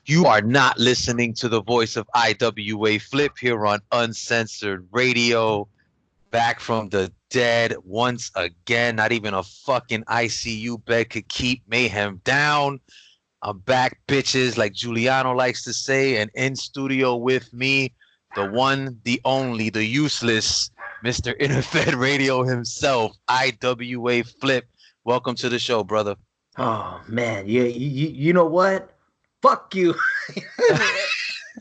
You are not listening to the voice of IWA Flip here on Uncensored Radio. Back from the dead once again. Not even a fucking ICU bed could keep mayhem down. I'm back, bitches, like Giuliano likes to say, and in studio with me, the one, the only, the useless Mr. Interfed Radio himself, IWA Flip. Welcome to the show, brother. Oh man, you know what? Fuck you.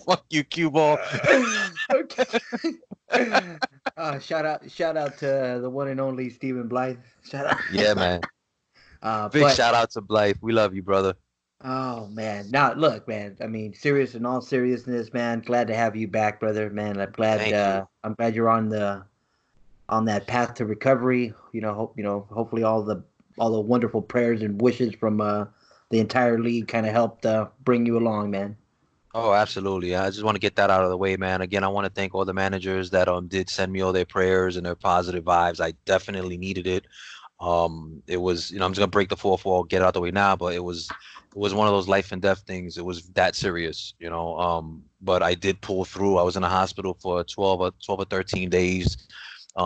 Fuck you, cue ball. Okay. Shout out to the one and only Stephen Blythe. Shout out. Yeah, man. Big But shout out to Blythe. We love you, brother. oh man, now look, man. I mean, serious in all seriousness, man. Glad to have you back, brother. Man, I'm glad. Thank you. I'm glad you're on that path to recovery. Hopefully all the wonderful prayers and wishes from the entire league kind of helped bring you along, man. Oh, absolutely. I just want to get that out of the way, man. Again, I want to thank all the managers that did send me all their prayers and their positive vibes. I definitely needed it. It was, I'm just gonna break the fourth wall, get it out the way now, but it was one of those life and death things. It was that serious. But I did pull through. I was in the hospital for 12 or 13 days,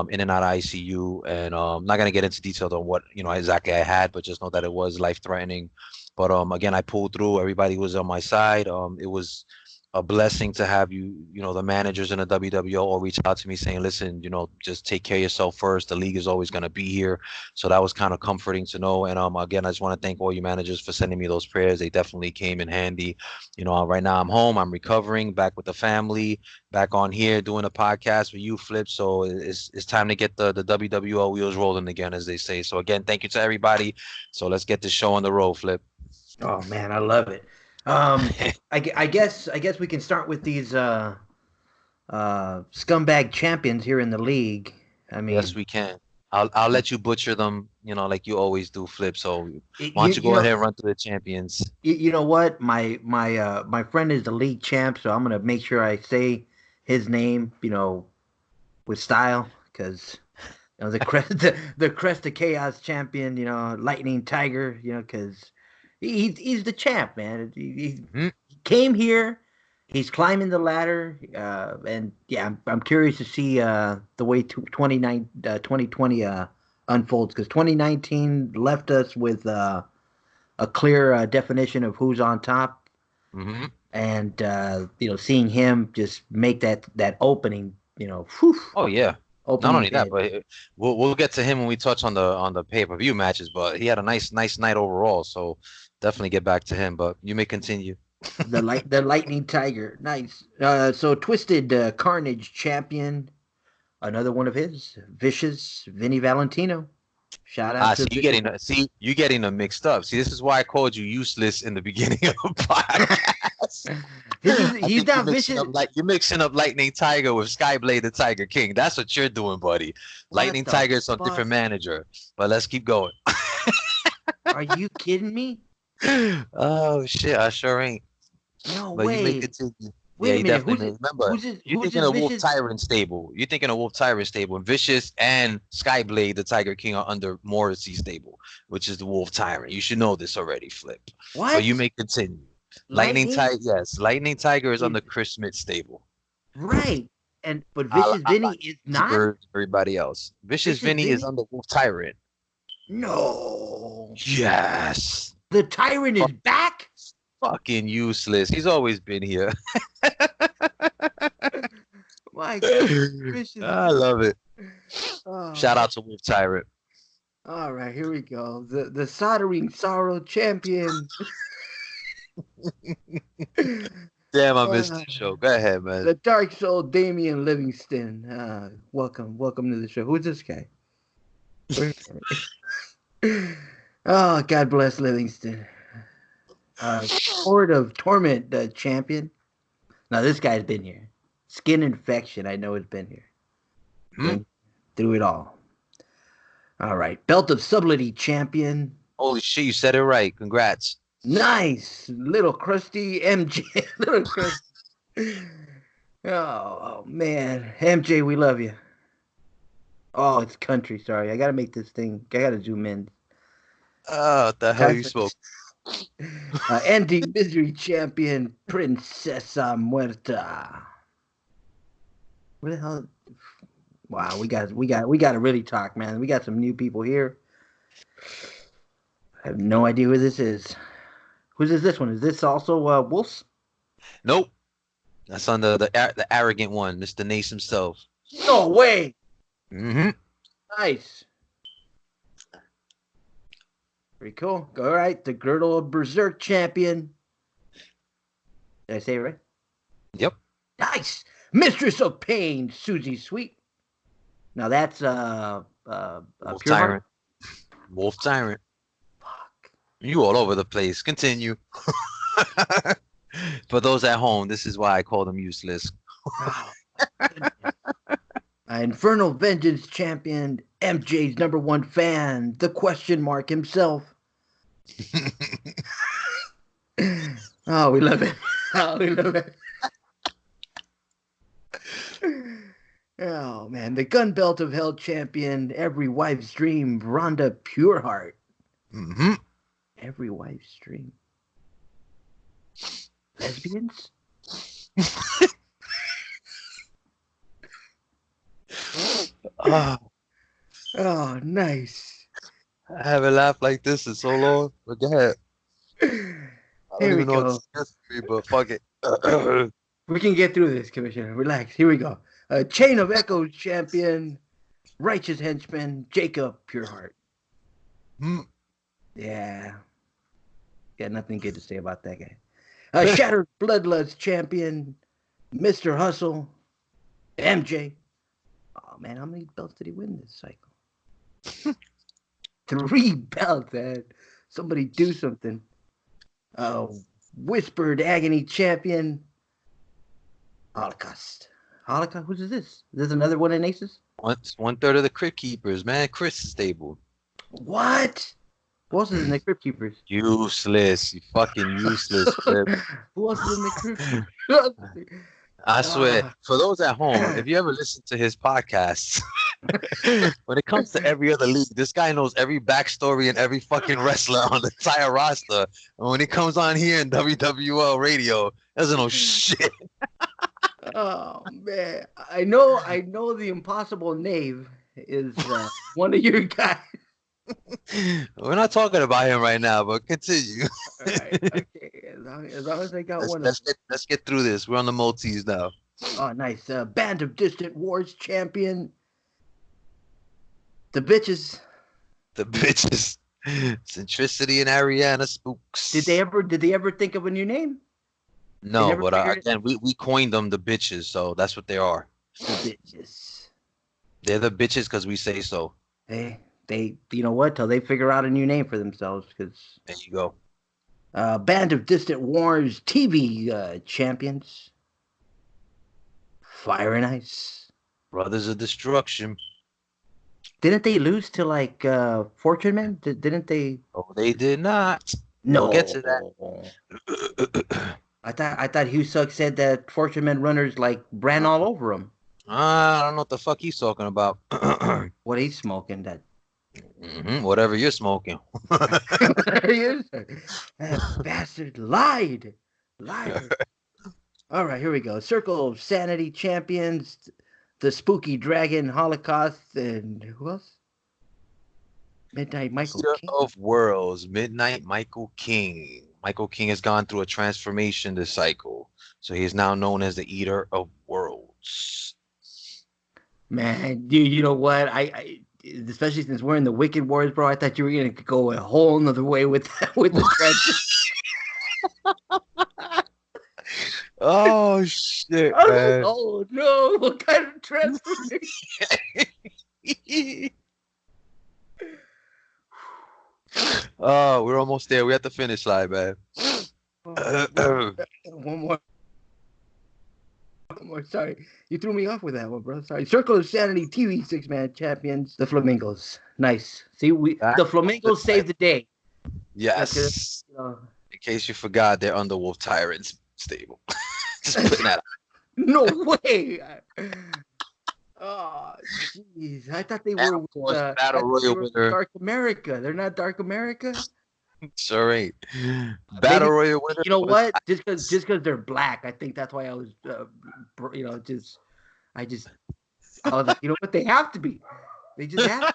in and out of ICU, and I'm not gonna get into details on what exactly I had, but just know that it was life threatening. But again, I pulled through. Everybody was on my side. It was a blessing to have the managers in the WWO all reach out to me saying, listen, just take care of yourself first. The league is always going to be here. So that was kind of comforting to know. And again, I just want to thank all you managers for sending me those prayers. They definitely came in handy. Right now I'm home. I'm recovering, back with the family, back on here doing a podcast with you, Flip. So it's time to get the WWO wheels rolling again, as they say. So again, thank you to everybody. So let's get this show on the road, Flip. Oh man, I love it. I guess we can start with these scumbag champions here in the league. I mean, Yes, we can. I'll let you butcher them, like you always do, Flip. So why you, don't you you go know ahead and run through the champions? you know what? My friend is the league champ, so I'm gonna make sure I say his name, with style, because the crest the crest of chaos champion, Lightning Tiger, because he's the champ, man. Mhm. He came here. He's climbing the ladder, and yeah, I'm curious to see the way 2020 unfolds, because 2019 left us with a clear definition of who's on top, Mhm. and seeing him just make that opening, whew, Oh yeah. Not opening only that, bid. but we'll get to him when we touch on the pay-per-view matches. But he had a nice night overall. So definitely get back to him. But you may continue. The Lightning Tiger, nice. So Twisted Carnage champion, another one of his, Vicious Vinny Valentino. Shout out Ah, to see Vicious. you getting them mixed up. See, this is why I called you useless in the beginning of the podcast. I He's think not vicious. you're mixing up Lightning Tiger with Skyblade the Tiger King. That's what you're doing, buddy. What Lightning the Tiger is some fuck? different manager. But let's keep going. Are you kidding me? Oh shit, I sure ain't. No But you may way. continue. Yeah, Wait a you minute. definitely may. Remember, you're Who's thinking this of Wolf vicious? Tyrant stable. You're thinking of Wolf Tyrant stable. And Vicious and Skyblade, the Tiger King, are under Morrissey stable, which is the Wolf Tyrant. You should know this already, Flip. But you What? may continue. Lightning Lightning Tiger, yes. Lightning Tiger is is under Chris Smith stable. right. But Vicious A la Vinny is not? everybody else. Vicious Vicious Vinny is Vinny? under Wolf Tyrant. No. Yes. The Tyrant is back? Fucking useless. He's always been here. My God. Vicious I Vinny. love it. Shout Oh. out to Wolf Tyrant. All right, here we go. The Soldering Sorrow champion. Damn, I missed Uh, the show. Go ahead, man. the Dark Soul Damian Livingston. Welcome to the show. Who's this guy? Oh, God bless Livingston. Horde of Torment champion. Now this guy's been here. Skin infection, I know it's been here. Hmm? Through it all. All right. Belt of Subtlety champion. Holy shit, you said it right. Congrats. Nice. Little crusty MJ. Little crusty. Oh, man. MJ, we love you. Oh, it's country. Sorry. I got to make this thing. I got to zoom in. Oh, what the hell you smoke? Anti-misery champion, Princesa Muerta. What the hell? Wow, we got to really talk, man. We got some new people here. I have no idea who this is. Whose is this one? Is this also Wolf's? Nope. That's under the arrogant one, Mr. Nace himself. No way. Mm-hmm. Nice. Pretty cool. All right, the Girdle of Berserk champion. Did I say it right? Yep. Nice. Mistress of Pain, Susie Sweet. Now that's Wolf Pure Tyrant. Heart. Wolf Tyrant. Fuck. You all over the place. Continue. For those at home, this is why I call them useless. Oh, Infernal Vengeance champion, MJ's #1 fan, the question mark himself. Oh, we love it. Oh, we love it. Oh, man. The Gun Belt of Hell champion, every wife's dream, Rhonda Pureheart. Mm-hmm. Every wife's dream. Lesbians? Oh, Oh, nice. I haven't laughed like this in so long. But go ahead. I don't Here we even know what go. to discuss with me, but fuck it. We can get through this, Commissioner. Relax. Here we go. Chain of Echoes champion, righteous henchman, Jacob Pureheart. Yeah. Got nothing good to say about that guy. Shattered Bloodlust champion, Mr. Hustle, MJ. Oh, man, how many belts did he win this cycle? 3 belts, man. Somebody do something. Whispered Agony champion, Holocaust. Holocaust? Who's this? Is this another one in Aces? One third of the Crypt Keepers, man. Chris is stable. What? Who else is in the Crypt Keepers? Useless. You fucking useless, Flip. Who else is in the Crypt Keepers? I swear, for those at home, if you ever listen to his podcasts, when it comes to every other league, this guy knows every backstory and every fucking wrestler on the entire roster. And when he comes on here in WWL radio, doesn't know shit. Oh man, I know the Impossible Knave is one of your guys. We're not talking about him right now, but continue. All right, okay. As long as I got one. Let's get through this. We're on the multis now. Oh, nice. Band of Distant Wars champion. The bitches. The bitches. Centricity and Ariana Spooks. Did they ever think of a new name? No, but again, we coined them the bitches, so that's what they are. The bitches. They're the bitches because we say so. They you know what? Till they figure out a new name for themselves. Because there you go. Band of Distant Wars TV champions. Fire and Ice. Brothers of Destruction. Didn't they lose to like Fortune Men? Didn't they? Oh, they did not. No. We'll get to that. I thought Hugh Suck said that Fortune Men runners like ran all over him. I don't know what the fuck he's talking about. What he's smoking that. Whatever you're smoking. That bastard lied. All right, here we go. Circle of Sanity champions, the Spooky Dragon, Holocaust, and who else? Midnight Michael King. Of Worlds, Midnight Michael King. Michael King has gone through a transformation this cycle, so he is now known as the Eater of Worlds. Man, dude, you know what? I especially since we're in the Wicked Wars, bro. I thought you were gonna go a whole nother way with the trend. Oh shit, man. Oh no, what kind of transformation? Oh, we're almost there. We're at the finish line, man. One more. Sorry, you threw me off with that one, bro. Sorry. Circle of Sanity TV 6-man champions, the Flamingos. Nice. See, the Flamingos saved the day. Yes. In case you forgot, they're under Wolf Tyrant's stable. Just putting that out. No way. Oh, jeez. I thought they were with, Battle Royal winner. Dark America. They're not Dark America? Sure ain't. Battle Maybe Royal winner you know was what? Ice. Just because they're black, I think that's why I was, just I just I was like, you know what? They have to be. They just have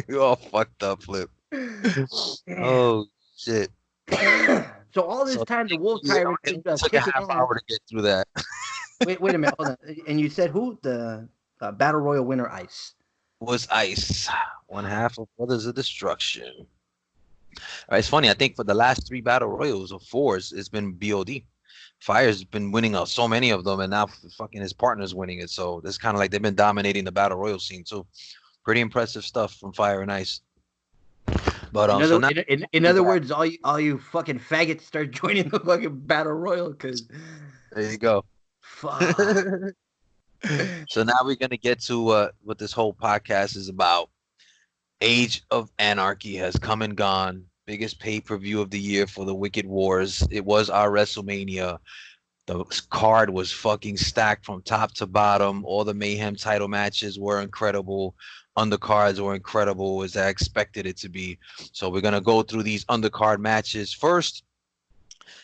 You all fucked up, Flip. to. Damn. Oh shit. So all this So time, the Wolf yeah, Tyrant it is took a kicking half ass. hour to get through that. Wait a minute, hold on. And you said who? The Battle Royal winner, Ice. Was Ice. One half of Brothers of Destruction. It's funny. I think for the last three battle royals or fours, it's been BOD. Fire's been winning so many of them, and now fucking his partner's winning it. So it's kind of like they've been dominating the battle royal scene too. Pretty impressive stuff from Fire and Ice. But In so other now in we other got, words, all you fucking faggots start joining the fucking Battle Royal because there you go. fuck. So now we're gonna get to what this whole podcast is about. Age of Anarchy has come and gone. Biggest pay-per-view of the year for the Wicked Wars. It was our WrestleMania. The card was fucking stacked from top to bottom. All the Mayhem title matches were incredible. Undercards were incredible as I expected it to be. So we're gonna go through these undercard matches first,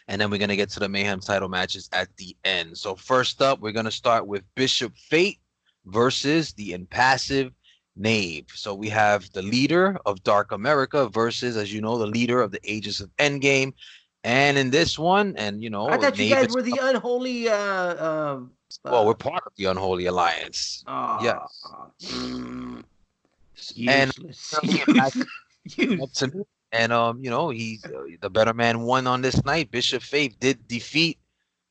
and then we're gonna get to the Mayhem title matches at the end. So first up, we're gonna start with Bishop Fate versus the Impassive Knave. So we have the leader of Dark America versus, as you know, the leader of the Ages of Endgame. And in this one, and I thought you Knave guys is were the unholy. well, we're part of the Unholy Alliance. Uh, Yes. And Useless. the Impassive up Useless. to me. And he the better man won on this night. Bishop Faith did defeat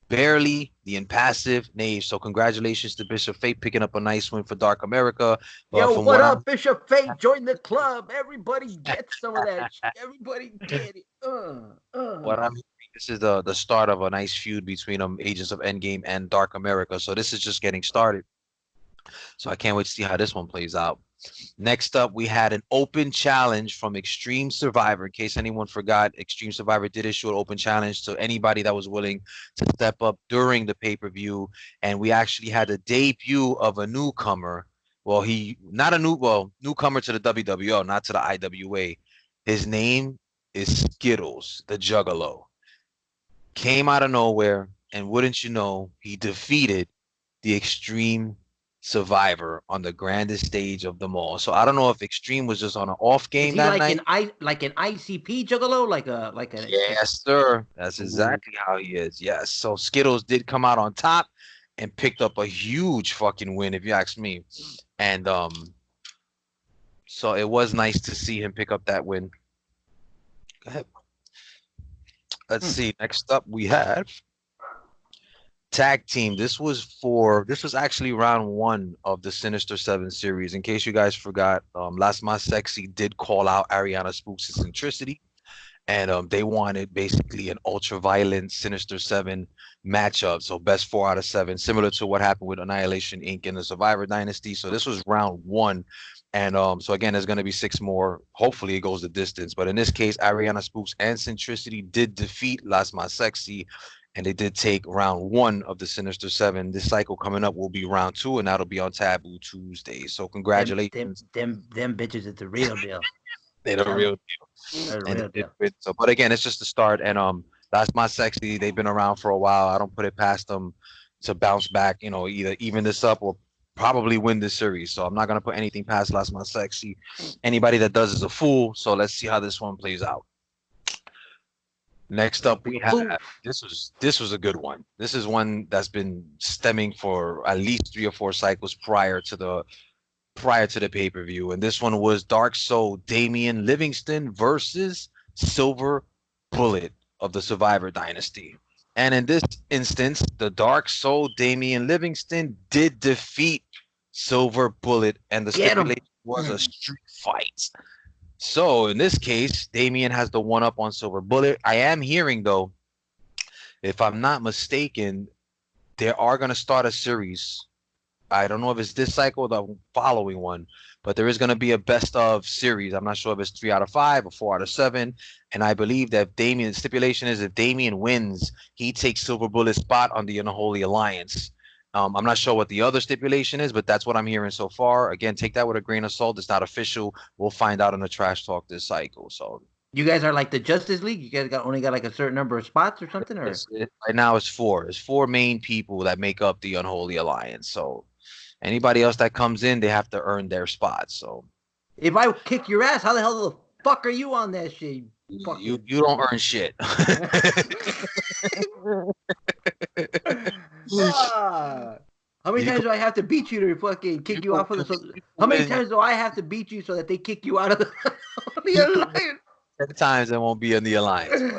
barely the Impassive Knave. So congratulations to Bishop Faith picking up a nice win for Dark America. But Yo, from what what I'm up, Bishop Fate? Join the club. Everybody get some of that. Everybody get it. what I'm hearing, this is the start of a nice feud between Agents of Endgame and Dark America. So this is just getting started. So I can't wait to see how this one plays out. Next up, we had an open challenge from Extreme Survivor. In case anyone forgot, Extreme Survivor did issue an open challenge to anybody that was willing to step up during the pay-per-view. And we actually had a debut of a newcomer. Well, he not a newcomer to the WWO, not to the IWA. His name is Skittles, the Juggalo. Came out of nowhere, and wouldn't you know, he defeated the Extreme Survivor on the grandest stage of them all. So I don't know if Extreme was just on an off Is game he that like night. like an ICP juggalo? Like a Yes, sir. That's Ooh. exactly how he is. Yes. So Skittles did come out on top and picked up a huge fucking win, if you ask me. And so it was nice to see him pick up that win. Go ahead. Let's Hmm. see. Next up, we have tag team. This was actually round one of the Sinister Seven series. In case you guys forgot, Last My Sexy did call out Ariana Spook's eccentricity, and they wanted basically an ultra violent Sinister Seven matchup. So best 4 out of 7, similar to what happened with Annihilation Inc. in the Survivor Dynasty. So this was round one. And so again, there's going to be 6 more. Hopefully, it goes the distance. But in this case, Ariana Spooks and Centricity did defeat Last My Sexy, and they did take round one of the Sinister Seven. This cycle coming up will be round two, and that'll be on Taboo Tuesday. So congratulations. Them bitches is the real deal. They're the Telling real you, deal. they're the And real they did deal. win. So, but again, it's just the start. And That's My Sexy. They've been around for a while. I don't put it past them to bounce back. Either even this up or probably win this series. So I'm not gonna put anything past Last My Sexy. Anybody that does is a fool. So let's see how this one plays out. Next Don't up, be we a have fool. this was a good one. This is one that's been stemming for at least 3 or 4 cycles prior to the pay-per-view. And this one was Dark Soul Damian Livingston versus Silver Bullet of the Survivor Dynasty. And in this instance, the Dark Soul Damian Livingston did defeat Silver Bullet, and the Get him. stipulation was a street fight. So in this case, Damian has the one up on Silver Bullet. I am hearing though, if I'm not mistaken, they are going to start a series. I don't know if it's this cycle or the following one, but there is going to be a best of series. I'm not sure if it's 3 out of 5 or 4 out of 7. And I believe that Damien, the stipulation is if Damien wins, he takes Silver Bullet's spot on the Unholy Alliance. I'm not sure what the other stipulation is, but that's what I'm hearing so far. Again, take that with a grain of salt. It's not official. We'll find out in the trash talk this cycle. So You guys are like the Justice League. You guys only got like a certain number of spots or something, or Right now it's four. There's four main people that make up the Unholy Alliance. So anybody else that comes in, they have to earn their spot. So if I kick your ass, how the hell the fuck are you on that shit? you don't earn shit. How many times do I have to beat you to fucking kick you off of the? How many times do I have to beat you so that they kick you out of the alliance? 10 times I won't be in the alliance.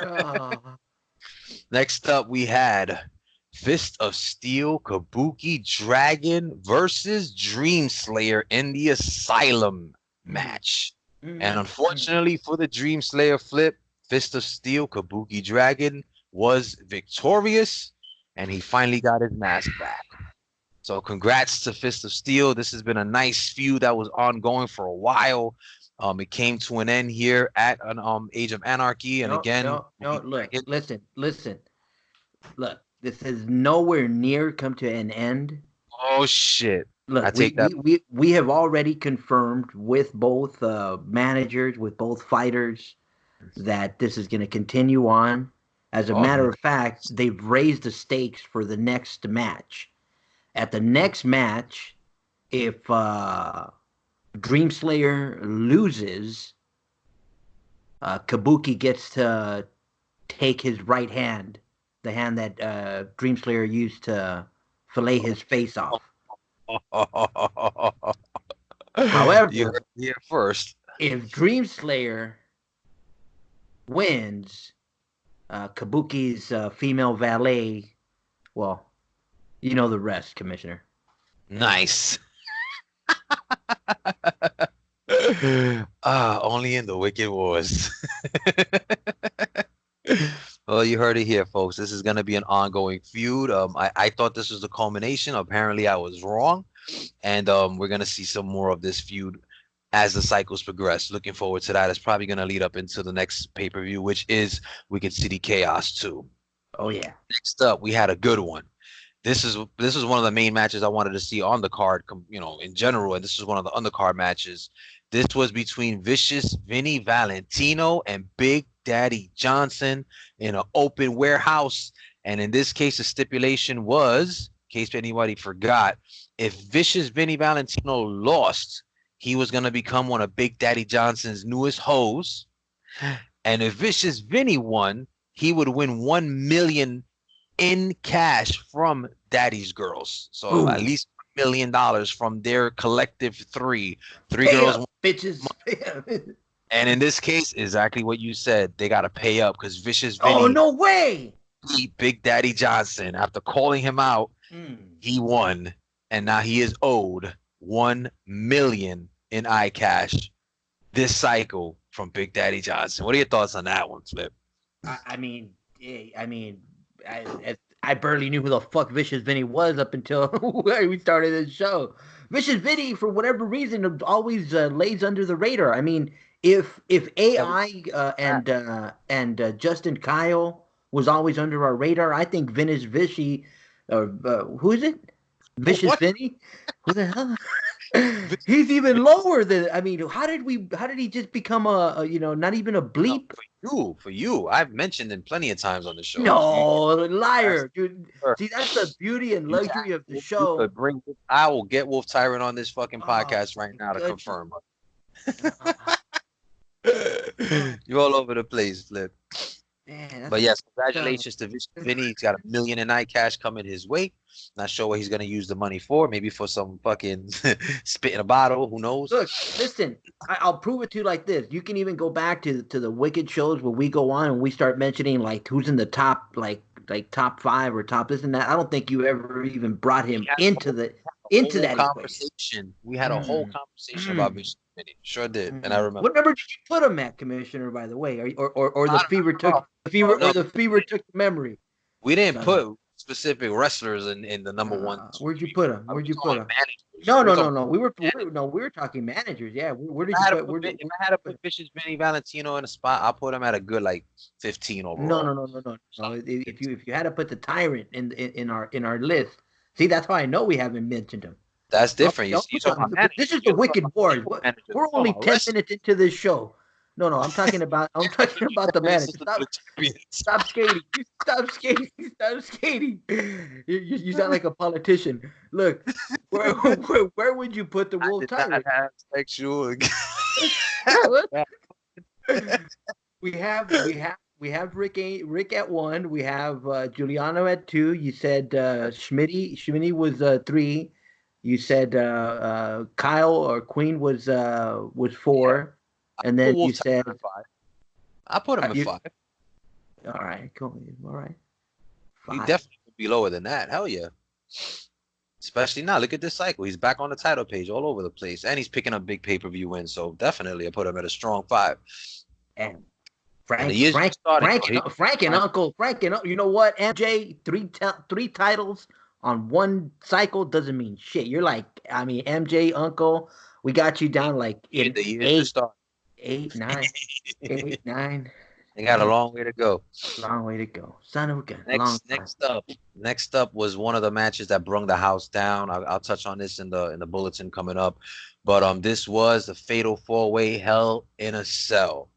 But. Next up, we had Fist of Steel Kabuki Dragon versus Dream Slayer in the Asylum match. And unfortunately for the Dream Slayer flip, Fist of Steel Kabuki Dragon was victorious, and he finally got his mask back. So congrats to Fist of Steel. This has been a nice feud that was ongoing for a while. It came to an end here at an Age of Anarchy, and look, listen. Look, this has nowhere near come to an end. Oh shit! Look, we have already confirmed with both managers, with both fighters, that this is going to continue on. As a matter of fact, they've raised the stakes for the next match. At the next match, if Dream Slayer loses, Kabuki gets to take his right hand, the hand that Dream Slayer used to fillet his face off. However, here first, if Dream Slayer wins, Kabuki's female valet, well, you know the rest, Commissioner. Nice. Only in the Wicked Wars. Well, you heard it here, folks. This is going to be an ongoing feud. I thought this was the culmination. Apparently, I was wrong. And we're going to see some more of this feud as the cycles progress. Looking forward to that. It's probably going to lead up into the next pay-per-view, which is Wicked City Chaos 2. Oh, yeah. Next up, we had a good one. This is one of the main matches I wanted to see on the card, in general, and this is one of the undercard matches. This was between Vicious Vinny Valentino and Big Daddy Johnson in an open warehouse. And in this case, the stipulation was, in case anybody forgot, if Vicious Vinny Valentino lost, he was going to become one of Big Daddy Johnson's newest hoes. And if Vicious Vinny won, he would win $1 million in cash from Daddy's girls. So at least $1 million from their collective three girls, bitches. And in this case, exactly what you said, they got to pay up because Vicious Vinny. Oh, no way. Beat Big Daddy Johnson. After calling him out, he won, and now he is owed $1 million in iCash this cycle from Big Daddy Johnson. What are your thoughts on that one, Flip? I barely knew who the fuck Vicious Vinny was up until we started this show. Vicious Vinny, for whatever reason, always lays under the radar. I mean, if AI and Justin Kyle was always under our radar, I think Vicious Vichy, who is it? Vicious Vinny? Who the hell? He's even lower than. I mean, how did he just become not even a bleep? For you, I've mentioned him plenty of times on the show. No, liar, dude. See, that's the beauty and luxury of the show. I will get Wolf Tyrant on this fucking podcast right now to confirm. You're all over the place, Flip. Man, but yes, congratulations to Vinny. He's got $1 million in iCash coming his way. Not sure what he's gonna use the money for. Maybe for some fucking spit in a bottle. Who knows? Look, listen. I'll prove it to you like this. You can even go back to the Wicked shows where we go on and we start mentioning like who's in the top like top 5 or top this and that. I don't think you ever even brought him into that conversation. We had a whole conversation about Vicious Vinny. Sure did, and I remember. What number did you put him at, Commissioner? By the way, or the fever took the memory. We didn't put specific wrestlers in the number one. Where'd you put him? No. We were talking managers. Yeah. Where did you put? If I had to put Vicious Vinny Valentino in a spot, I'll put him at a good 15 overall. No. If you had to put the Tyrant in our list, see, that's how I know we haven't mentioned him. That's different. This is the Wicked Wars. We're only 10 minutes into this show. No. I'm talking about the This is manager. the Stop. champions. Stop skating. Stop skating. Stop skating. You sound like a politician. Look, where would you put the I Wolf did not Tyrant? have sexual. We have Rick at one. We have Giuliano at two. You said Schmitty was three. You said Kyle or Queen was Yeah, four, and put then you Wolf Tiger said at 5. I put him at you. 5. All right, cool. All right, He five. definitely would be lower than that. Hell yeah. Especially now, look at this cycle. He's back on the title page all over the place, and he's picking up big pay-per-view wins. So definitely, I put him at a strong 5. And And the Frank, year's Frank, just starting. Frank, Though. He, Frank, and Uncle Frank, and you know what? MJ three titles on one cycle doesn't mean shit. You're like, I mean, MJ, Uncle, we got you down like in the year's just starting. eight, nine, eight, nine. They got a long way to go. Long way to go. Son of a gun. Long Next, time. next up was one of the matches that brung the house down. I'll touch on this in the bulletin coming up, but this was the fatal 4-way Hell in a Cell.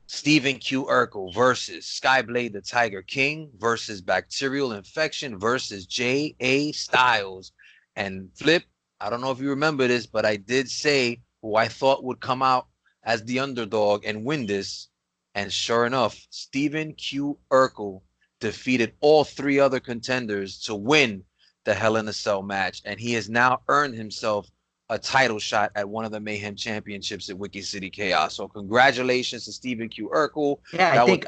Stephen Q. Urkel versus Skyblade the Tiger King versus Bacterial Infection versus J.A. Styles. And Flip, I don't know if you remember this, but I did say who I thought would come out as the underdog and win this. And sure enough, Stephen Q. Urkel defeated all 3 other contenders to win the Hell in a Cell match. And he has now earned himself a title shot at one of the Mayhem Championships at Wiki City Chaos. So congratulations to Stephen Q. Urkel. Yeah, I That was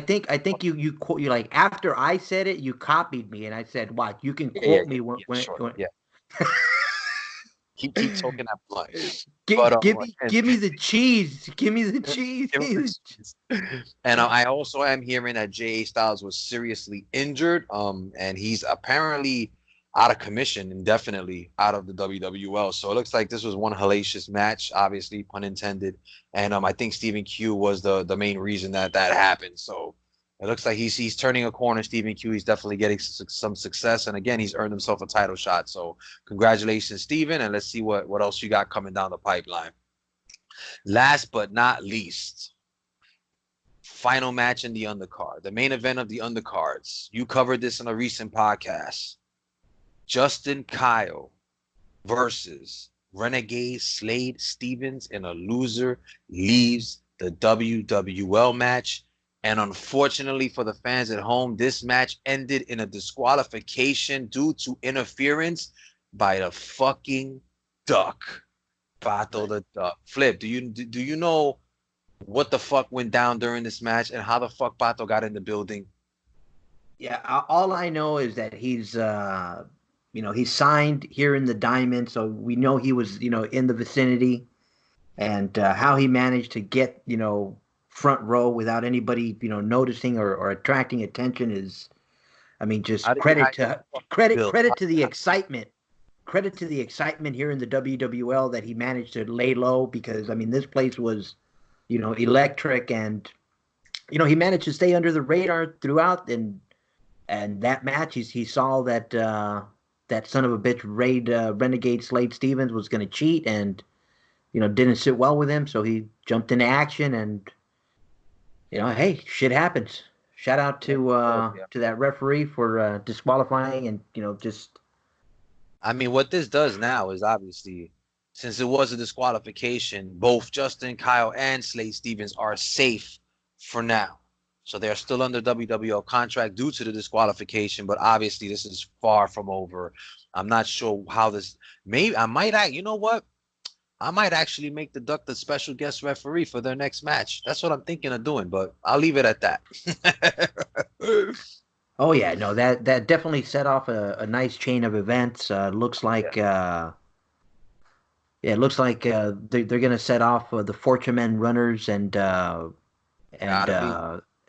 think I think you like after I said it, you copied me, and I said, "Watch, you can yeah, quote me sure. when Yeah. Keep talking that blunt. But give me the cheese, give me the cheese." and I also am hearing that J.A. Styles was seriously injured. And he's apparently out of commission indefinitely out of the WWL. So it looks like this was one hellacious match, obviously, pun intended. And I think Stephen Q was the main reason that happened. So it looks like he's turning a corner. Stephen Q. He's definitely getting some success, and again, he's earned himself a title shot. So congratulations, Stephen, and let's see what else you got coming down the pipeline. Last but not least, final match in the undercard, the main event of the undercards. You covered this in a recent podcast. Justin Kyle versus Renegade Slade Stevens in a loser leaves the WWL match. And unfortunately for the fans at home, this match ended in a disqualification due to interference by the fucking duck. Bato the duck. Flip, do you know what the fuck went down during this match and how the fuck Bato got in the building? Yeah, all I know is that he's signed here in the Diamond, so we know he was, in the vicinity, and how he managed to get, front row without anybody, noticing or attracting attention is, I mean, just credit to the excitement. Credit to the excitement here in the WWL that he managed to lay low, because I mean this place was, electric, and he managed to stay under the radar throughout, and that match he saw that that son of a bitch Renegade Slade Stevens was going to cheat, and didn't sit well with him, so he jumped into action, and hey, shit happens. Shout out to that referee for disqualifying, and just. I mean, what this does now is obviously, since it was a disqualification, both Justin Kyle and Slade Stevens are safe for now. So they're still under WWL contract due to the disqualification, but obviously this is far from over. I'm not sure how this. Maybe I might. You know what? I might actually make the Duck the special guest referee for their next match. That's what I'm thinking of doing, but I'll leave it at that. Oh yeah, no, that definitely set off a nice chain of events. Looks like it looks like they're gonna set off the Fortune Men Runners and Gotta be.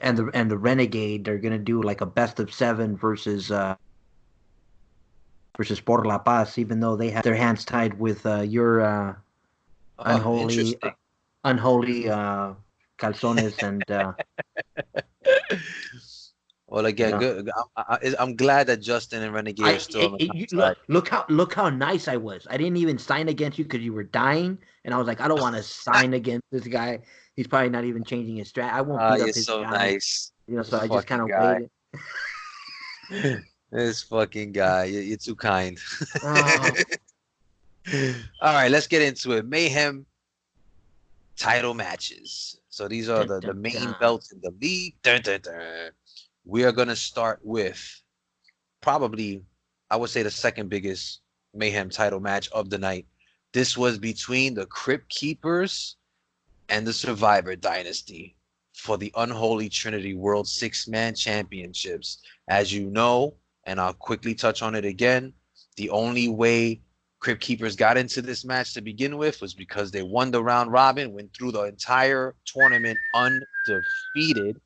and the Renegade. They're gonna do like a best of 7 versus Por La Paz, even though they have their hands tied with your unholy Interesting. calzones and. Well, again, good. I'm glad that Justin and Renegade are still on the contract. Look how nice I was. I didn't even sign against you because you were dying, and I was like, I don't want to sign against this guy. He's probably not even changing his strat. I won't beat You're up his so guy, nice. so This I just kind fucking of guy. waited. This fucking guy. You're too kind. Oh, All right, let's get into it. Mayhem title matches. So these are dun, the dun, main dun. belts in the league. Dun, dun, dun. We are gonna start with probably, I would say, the second biggest Mayhem title match of the night. This was between the Crypt Keepers and the Survivor Dynasty for the Unholy Trinity World Six-Man Championships. As you know, and I'll quickly touch on it again, the only way Crypt Keepers got into this match to begin with was because they won the round robin, went through the entire tournament undefeated,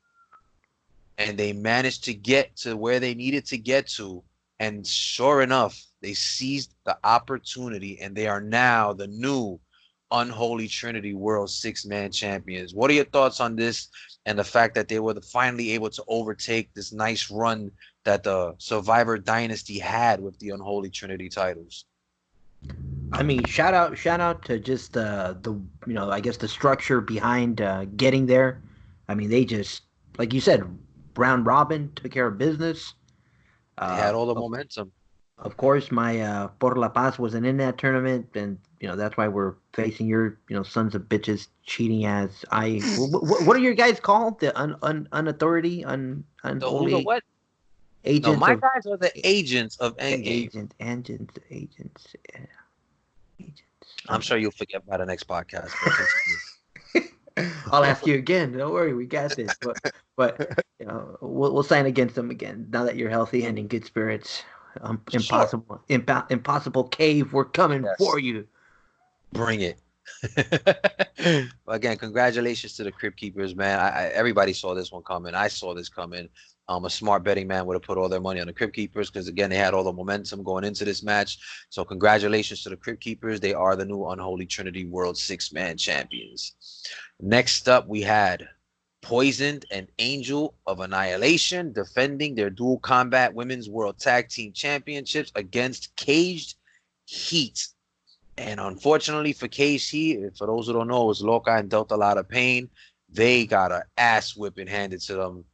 and they managed to get to where they needed to get to. And sure enough, they seized the opportunity, and they are now the new Unholy Trinity World Six-Man Champions. What are your thoughts on this and the fact that they were finally able to overtake this nice run that the Survivor Dynasty had with the Unholy Trinity titles? I mean, shout out to just the I guess the structure behind getting there. I mean, they just like you said, round robin took care of business. They had all the Of momentum. course, my Por La Paz wasn't in that tournament, and that's why we're facing your sons of bitches cheating as I. What are your guys called? The unauthority, So who the unholy what? No, agents my of guys are the agents of the Endgame. agents. I'm sure you'll forget by the next podcast, but continue. I'll ask you again. Don't worry, we got this. But we'll sign against them again now that you're healthy and in good spirits. Sure. Impossible cave. We're coming for Yes. you. Bring it. Again, congratulations to the Crypt Keepers, man. Everybody saw this one coming. I saw this coming. A smart betting man would have put all their money on the Crypt Keepers because again, they had all the momentum going into this match. So congratulations to the Crypt Keepers. They are the new Unholy Trinity World Six-Man Champions. Next up, we had Poisoned and Angel of Annihilation defending their dual combat women's world tag team championships against Caged Heat. And unfortunately for KC, for those who don't know, it was Loca and dealt a lot of pain. They got an ass whipping handed to them.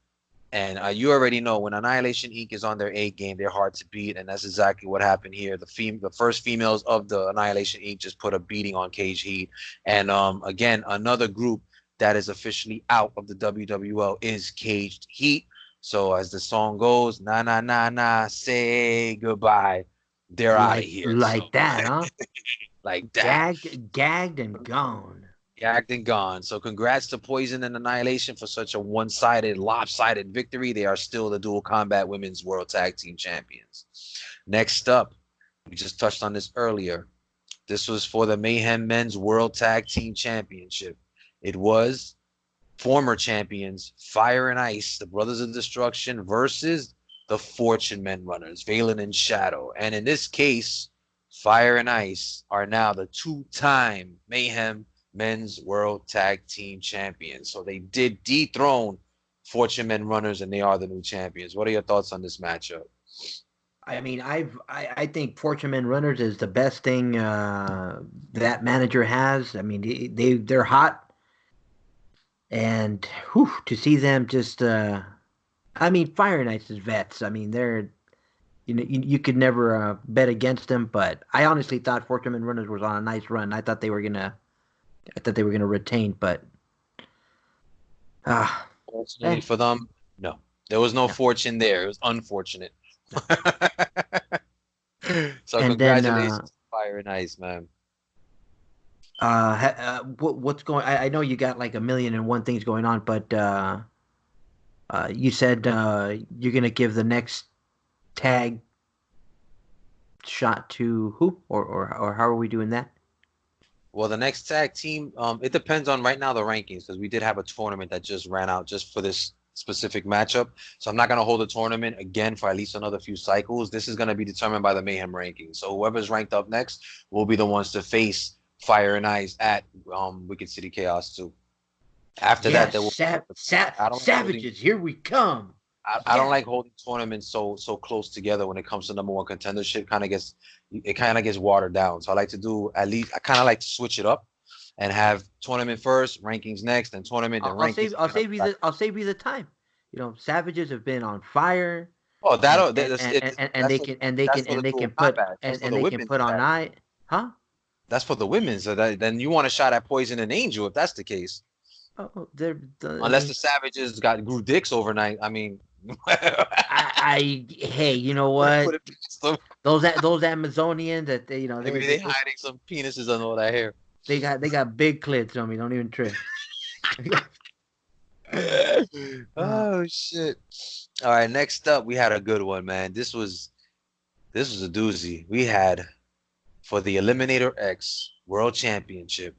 And you already know when Annihilation Inc. is on their A game, they're hard to beat. And that's exactly what happened here. The first females of the Annihilation Inc. just put a beating on Cage Heat. And again, another group that is officially out of the WWL is Caged Heat. So as the song goes, na na na na, say goodbye. They're out of here. So Like that, huh? like that. Gagged and gone. Gagged and gone. So congrats to Poison and Annihilation for such a one-sided, lopsided victory. They are still the dual combat women's world tag team champions. Next up, we just touched on this earlier. This was for the Mayhem Men's World Tag Team Championship. It was former champions Fire and Ice, the Brothers of Destruction, versus the Fortune Men Runners, Valen and Shadow. And in this case, Fire and Ice are now the two-time Mayhem Men's World Tag Team Champions. So they did dethrone Fortune Men Runners, and they are the new champions. What are your thoughts on this matchup? I mean, I think Fortune Men Runners is the best thing that manager has. I mean, they're hot, and whew, to see them just, I mean, Fire and Ice is vets. I mean, they're you could never bet against them. But I honestly thought Fortune Men Runners was on a nice run. I thought they were gonna retain, but ah, Fortunately eh, for them, no. There was no no, fortune there. It was unfortunate. no. So And then congratulations to Fire and Ice, man. what's going? I know you got like a million and one things going on, but you said you're gonna give the next tag shot to who, or how are we doing that? Well, the next tag team, it depends on right now the rankings because we did have a tournament that just ran out just for this specific matchup. So I'm not gonna hold a tournament again for at least another few cycles. This is gonna be determined by the Mayhem rankings. So whoever's ranked up next will be the ones to face Fire and Ice at Wicked City Chaos 2. After that, Yes, there will. I don't like holding. savages, here we come. I don't Yeah, like holding tournaments so close together when it comes to number one contendership. Kind of gets watered down. So I like to do at least I kind of like to switch it up and have tournament first, rankings next, and tournament, then rankings. I'll save you the time. You know, Savages have been on fire, Oh, and that'll and, that's and, it. and, and That's they for can and they that's can for the and they dual can put combat. That's for and the they can women's put on side. night, huh? That's for the women's. So then you want a shot at Poison and Angel if that's the case. Oh, they're I Unless mean, the Savages grew dicks overnight. I mean, hey, you know wouldn't what? put it past them. Those Amazonians that they, you know, Maybe they hiding some penises under all that hair. they got big clits on me. Don't even trip. Uh, Oh shit. All right, next up we had a good one, man. This was a doozy. We had for the Eliminator X World Championship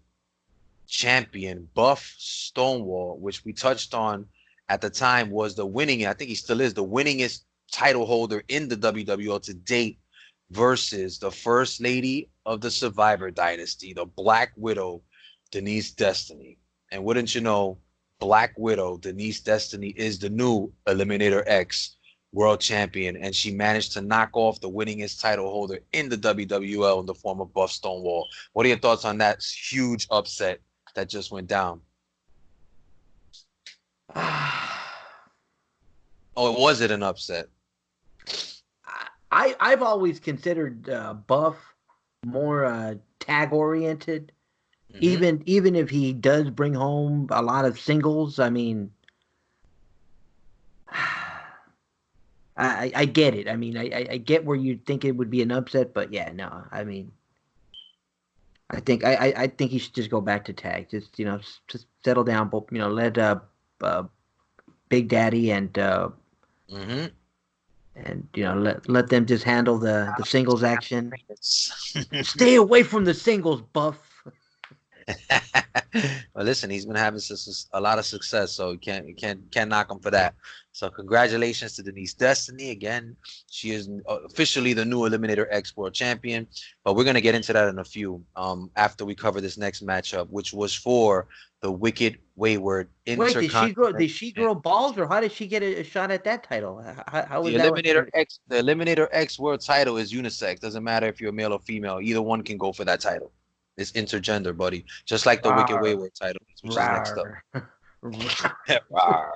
champion Buff Stonewall, which we touched on at the time was the winning, I think he still is the winningest title holder in the WWL to date versus the first lady of the Survivor Dynasty, the Black Widow, Denise Destiny. And wouldn't you know, Black Widow, Denise Destiny is the new Eliminator X world champion, and she managed to knock off the winningest title holder in the WWL in the form of Buff Stonewall. What are your thoughts on that huge upset that just went down? Oh, was it an upset? I've always considered Buff more tag oriented. Mm-hmm. Even if he does bring home a lot of singles, I mean, I get it. I mean, I get where you think it would be an upset, but yeah, no. I mean, I think he should just go back to tag. Just just settle down. But let uh Big Daddy Mm-hmm. and let them just handle the singles action. Well, Stay away from the singles, Buff. listen, he's been having a lot of success, so you can't knock him for that. So congratulations to Denise Destiny again. She is officially the new Eliminator X World Champion. But we're gonna get into that in a few after we cover this next matchup, which was for the Wicked Wayward Wait, Intercontinental. did she grow balls, or how did she get a shot at that title? How The was that? Eliminator X World title is unisex. Doesn't matter if you're male or female. Either one can go for that title. It's intergender, buddy. Just like the Wicked Rawr, Wayward title, which is next up. rawr,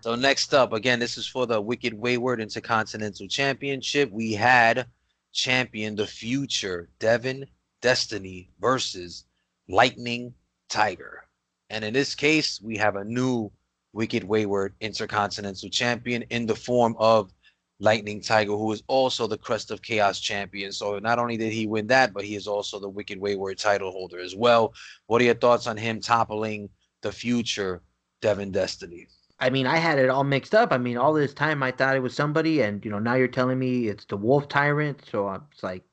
So next up, again, this is for the Wicked Wayward Intercontinental Championship. We had champion the future Devin Destiny versus Lightning Tiger. And in this case, we have a new Wicked Wayward Intercontinental Champion in the form of Lightning Tiger, who is also the Crest of Chaos champion. So not only did he win that, but he is also the Wicked Wayward title holder as well. What are your thoughts on him toppling the future Devin Destiny? I mean, I had it all mixed up. I mean, all this time I thought it was somebody, and now you're telling me it's the Wolf Tyrant. So I'm just like,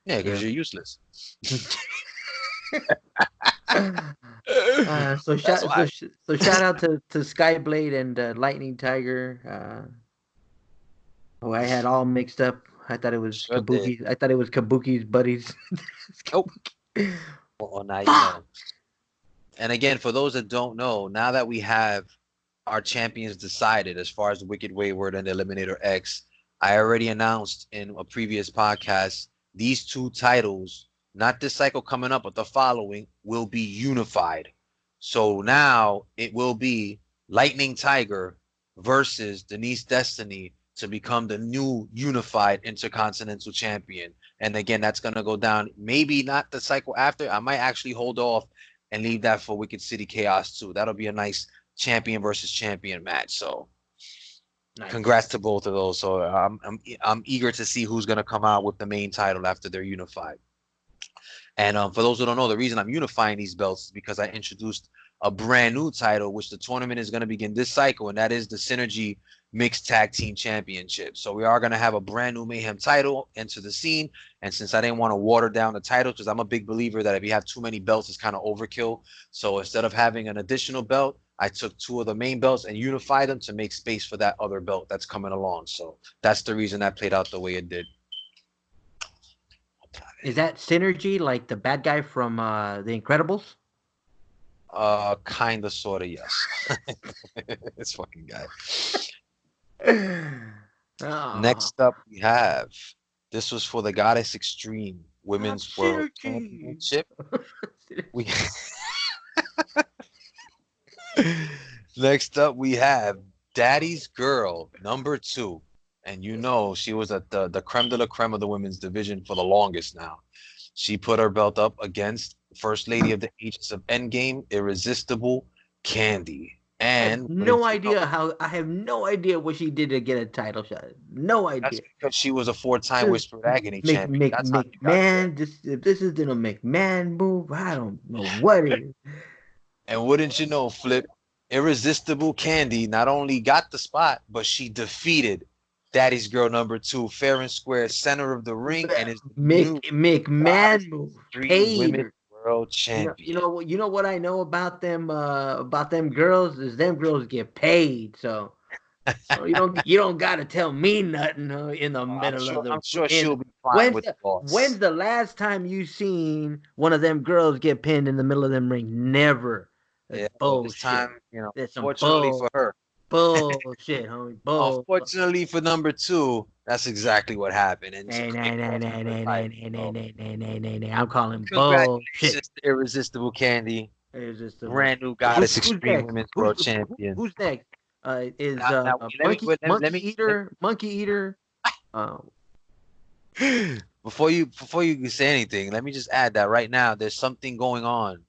Yeah, you because know. you're useless. So That's why. shout out to Skyblade and Lightning Tiger. Oh, I had all mixed up. I thought it was Sure did. Kabuki. I thought it was Kabuki's buddies. Nope. Well, now you Fuck! know. And again, for those that don't know, now that we have our champions decided as far as the Wicked Wayward and the Eliminator X, I already announced in a previous podcast these two titles, not this cycle coming up, but the following, will be unified. So now it will be Lightning Tiger versus Denise Destiny to become the new unified Intercontinental Champion. And again, that's going to go down. Maybe not the cycle after. I might actually hold off and leave that for Wicked City Chaos too. That'll be a nice champion versus champion match. So Nice. congrats to both of those. So I'm eager to see who's gonna come out with the main title after they're unified. And for those who don't know, the reason I'm unifying these belts is because I introduced a brand new title, which the tournament is going to begin this cycle, and that is the Synergy Mixed Tag Team Championship. So we are going to have a brand new Mayhem title enter the scene. And since I didn't want to water down the title, because I'm a big believer that if you have too many belts, it's kind of overkill. So instead of having an additional belt, I took two of the main belts and unified them to make space for that other belt that's coming along. So that's the reason that played out the way it did. Is that Synergy like the bad guy from The Incredibles? Kind of, sort of, yes. This fucking guy. Oh. Next up, we have this was for the Goddess Extreme Women's World Synergy. Championship. We Next up we have Daddy's Girl #2, and you know she was at the creme de la creme of the women's division for the longest now. She put her belt up against First Lady of the Ages of Endgame, Irresistible Candy. And what did you know? I have no idea what she did to get a title shot. No That's idea. because she was a 4-time Just Whispered Agony champion. That's how she got there. McMahon. If this isn't a McMahon move, I don't know what it is. And wouldn't you know, Flip, Irresistible Candy not only got the spot, but she defeated Daddy's Girl #2, fair and square, center of the ring, and is the new McMahon Goddess move Extreme paid Women's her. World Champion. You know what I know about them girls is them girls get paid. So you don't gotta tell me nothing in the middle of I'm the sure in she'll be fine with the when's loss. the last time you seen one of them girls get pinned in the middle of them ring? Never. That's Yeah, well, this bullshit. time, That's some fortunately for her, bullshit, homie. unfortunately for #2, that's exactly what happened, and she Nay, claimed nay, nay, the nay, nay, nay, title. nay, nay, So, nay, nay, nay, nay, nay. I'm calling bullshit. congratulations to Irresistible Candy, It's just brand new Goddess who's Extreme next? Women's World Champion. Who's next? Is Now, Monkey Eater Monkey Eater? Uh, before you say anything, let me just add that right now there's something going on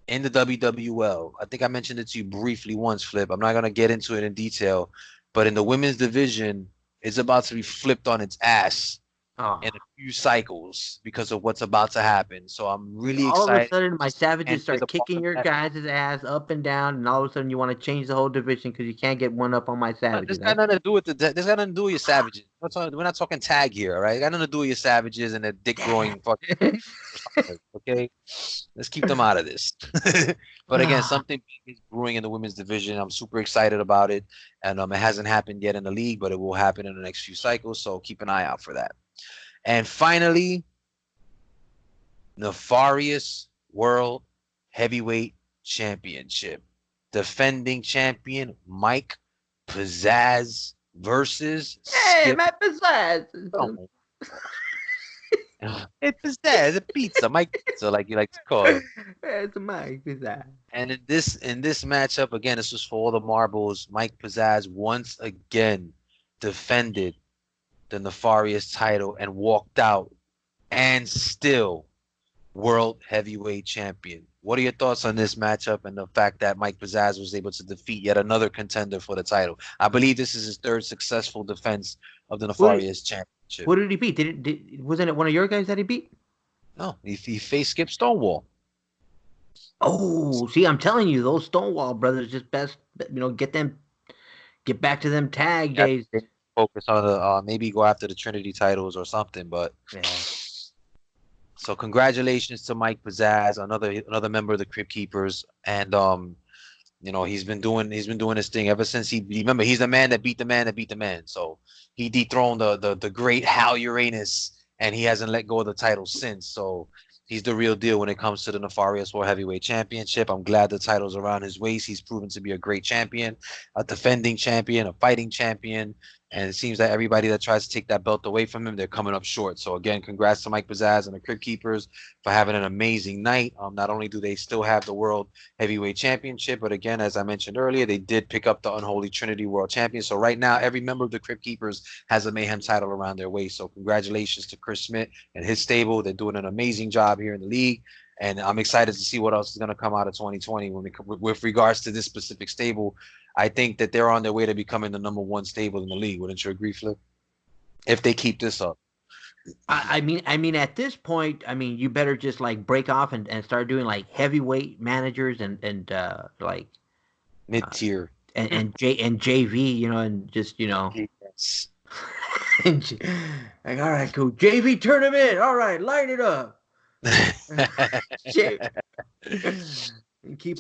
in the WWL. I think I mentioned it to you briefly once, Flip. I'm not gonna get into it in detail, but in the women's division, it's about to be flipped on its ass oh. in a few cycles because of what's about to happen. So I'm really All of a excited. sudden, my savages And there's start a part kicking of your that. guys' ass up and down, and all of a sudden you want to change the whole division because you can't get one up on my This savages. got nothing to do with this got nothing to do with your savages. We're not talking tag here, all right? It got nothing to do with your savages and the dick growing fucking. Okay, let's keep them out of this. But again, something big is brewing in the women's division. I'm super excited about it, and it hasn't happened yet in the league, but it will happen in the next few cycles. So keep an eye out for that. And finally, Nefarious World Heavyweight Championship, defending champion Mike Pizzazz versus Hey, Skip. Matt Pizzazz. It's Pizzazz, a pizza, Mike Pizza, like you like to call him. It's Mike Pizzazz. And in this matchup, again, this was for all the marbles. Mike Pizzazz once again defended the Nefarious title and walked out, and still World Heavyweight Champion. What are your thoughts on this matchup and the fact that Mike Pizzazz was able to defeat yet another contender for the title? I believe this is his third successful defense of the Nefarious Championship. Who did he beat? Wasn't it one of your guys that he beat? No, he faced Skip Stonewall. Oh, see, I'm telling you, those Stonewall brothers just best, get back to them tag days. Focus on the maybe go after the Trinity titles or something, but yeah. So congratulations to Mike Pizzazz, another member of the Crypt Keepers, and he's been doing his thing ever since remember he's the man that beat the man that beat the man. So he dethroned the great Hal Uranus, and he hasn't let go of the title since. So he's the real deal when it comes to the Nefarious World Heavyweight Championship. I'm glad the title's around his waist. He's proven to be a great champion, a defending champion, a fighting champion. And it seems that everybody that tries to take that belt away from him, they're coming up short. So again, congrats to Mike Pizzazz and the Crypt Keepers for having an amazing night. Not only do they still have the World Heavyweight Championship, but again, as I mentioned earlier, they did pick up the Unholy Trinity World Champion. So right now, every member of the Crypt Keepers has a Mayhem title around their waist. So congratulations to Chris Smith and his stable. They're doing an amazing job here in the league. And I'm excited to see what else is going to come out of 2020 with regards to this specific stable. I think that they're on their way to becoming the #1 stable in the league. Wouldn't you agree, Flip? If they keep this up. I mean, at this point, you better just like break off and start doing like heavyweight managers and like mid-tier and JV, and just yes. like, all right, cool, JV tournament, all right, light it up. And keep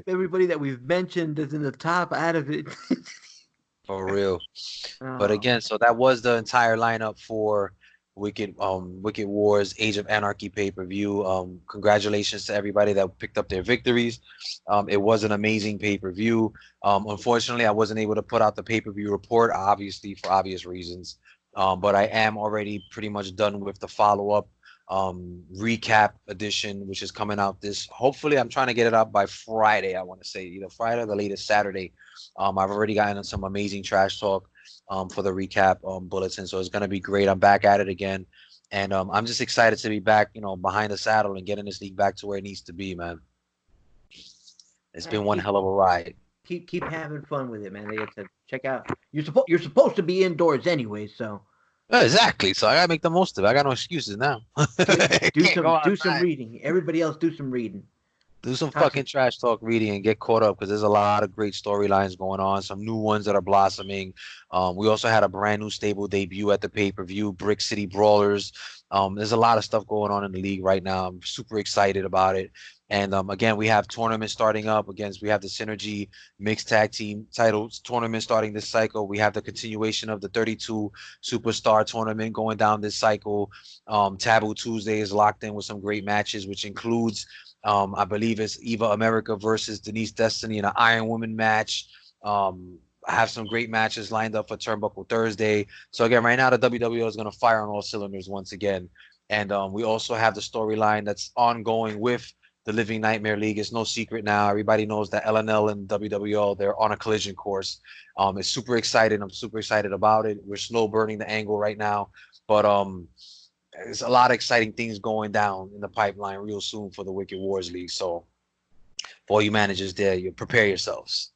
everybody that we've mentioned that's in the top out of it. For real. But again, so that was the entire lineup for Wicked Wars Age of Anarchy pay-per-view. Congratulations to everybody that picked up their victories. It was an amazing pay-per-view. Unfortunately, I wasn't able to put out the pay-per-view report, obviously for obvious reasons. But I am already pretty much done with the follow-up recap edition, which is coming out hopefully I'm trying to get it out by Friday. I want to say either Friday or the latest Saturday. I've already gotten some amazing trash talk for the recap bulletin, so it's gonna be great. I'm back at it again, and I'm just excited to be back, behind the saddle and getting this league back to where it needs to be, man. It's been one hell of a ride. Keep having fun with it, man. Like I said, check out. You're supposed to be indoors anyway, so Exactly. So I gotta make the most of it. I got no excuses now. do some reading. Everybody else do some reading. Do some fucking trash talk reading and get caught up, because there's a lot of great storylines going on, some new ones that are blossoming. We also had a brand new stable debut at the pay-per-view, Brick City Brawlers. There's a lot of stuff going on in the league right now. I'm super excited about it. And again, we have tournaments starting up. We have the Synergy Mixed Tag Team Titles tournament starting this cycle. We have the continuation of the 32 Superstar tournament going down this cycle. Taboo Tuesday is locked in with some great matches, which includes I believe it's Eva America versus Denise Destiny in an Iron Woman match. I have some great matches lined up for Turnbuckle Thursday. So again, right now the WWO is going to fire on all cylinders once again. And we also have the storyline that's ongoing with the Living Nightmare League. It's no secret now. Everybody knows that LNL and WWO, they're on a collision course. It's super exciting. I'm super excited about it. We're slow burning the angle right now. But there's a lot of exciting things going down in the pipeline real soon for the Wicked Wars League. So for all you managers there, you prepare yourselves.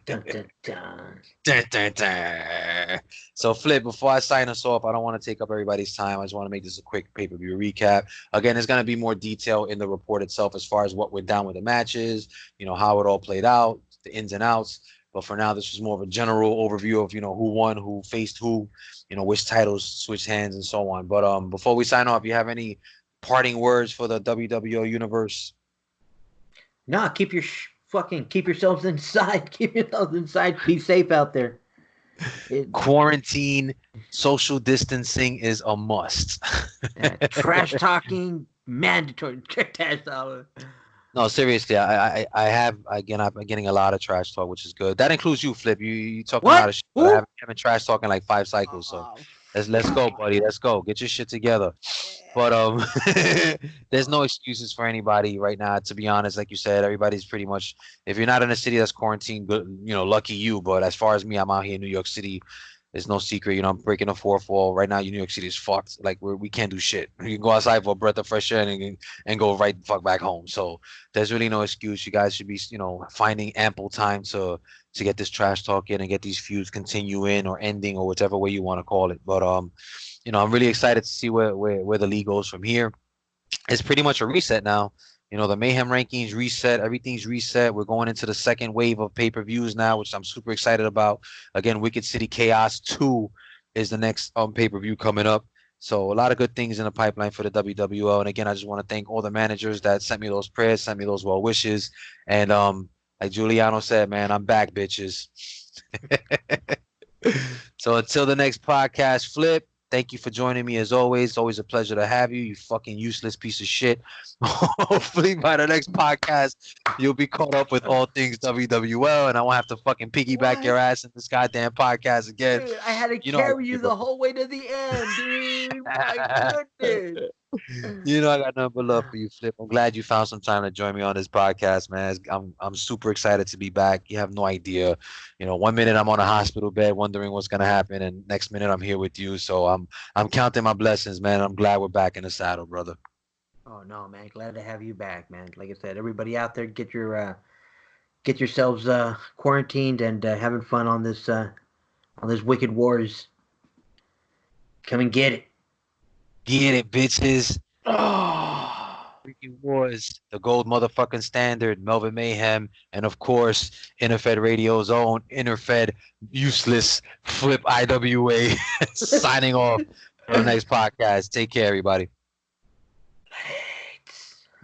Dun, dun, dun. Dun, dun, dun. So Flip, before I sign us off, I don't want to take up everybody's time. I just want to make this a quick pay-per-view recap. Again, there's going to be more detail in the report itself as far as what went down with the matches, how it all played out, the ins and outs. But for now, this was more of a general overview of, who won, who faced who, which titles switched hands and so on. But before we sign off, you have any parting words for the WWO universe? Nah, keep yourselves inside. Keep yourselves inside. Be safe out there. Quarantine, social distancing is a must. Trash talking, mandatory. Trash talking. No, seriously, I'm getting a lot of trash talk, which is good. That includes you, Flip. You talking a lot of shit. I haven't been trash talking like 5 cycles, so let's go, buddy. Let's go. Get your shit together. But there's no excuses for anybody right now. To be honest, like you said, everybody's pretty much. If you're not in a city that's quarantined, good, lucky you. But as far as me, I'm out here in New York City. There's no secret, I'm breaking a fourth wall right now. New York City is fucked. Like we can't do shit. You can go outside for a breath of fresh air and go right the fuck back home. So there's really no excuse. You guys should be, finding ample time to get this trash talk in and get these feuds continuing or ending or whichever way you want to call it. But I'm really excited to see where the league goes from here. It's pretty much a reset now. The Mayhem rankings reset. Everything's reset. We're going into the second wave of pay-per-views now, which I'm super excited about. Again, Wicked City Chaos 2 is the next pay-per-view coming up. So a lot of good things in the pipeline for the WWO. And again, I just want to thank all the managers that sent me those prayers, sent me those well wishes. And like Giuliano said, man, I'm back, bitches. So until the next podcast, Flip. Thank you for joining me as always. It's always a pleasure to have you, you fucking useless piece of shit. Hopefully by the next podcast, you'll be caught up with all things WWL, and I won't have to fucking piggyback your ass in this goddamn podcast again. Dude, I had to carry you the whole way to the end, dude. My goodness. I got nothing but love for you, Flip. I'm glad you found some time to join me on this podcast, man. I'm super excited to be back. You have no idea. 1 minute I'm on a hospital bed wondering what's gonna happen, and next minute I'm here with you. So I'm counting my blessings, man. I'm glad we're back in the saddle, brother. Oh no, man. Glad to have you back, man. Like I said, everybody out there, get yourselves quarantined and having fun on this Wicked Wars. Come and get it. Get it, bitches. Wicked Wars, the gold motherfucking standard, Melvin Mayhem, and of course, Interfed Radio's own Interfed useless Flip IWA signing off for the next podcast. Take care, everybody.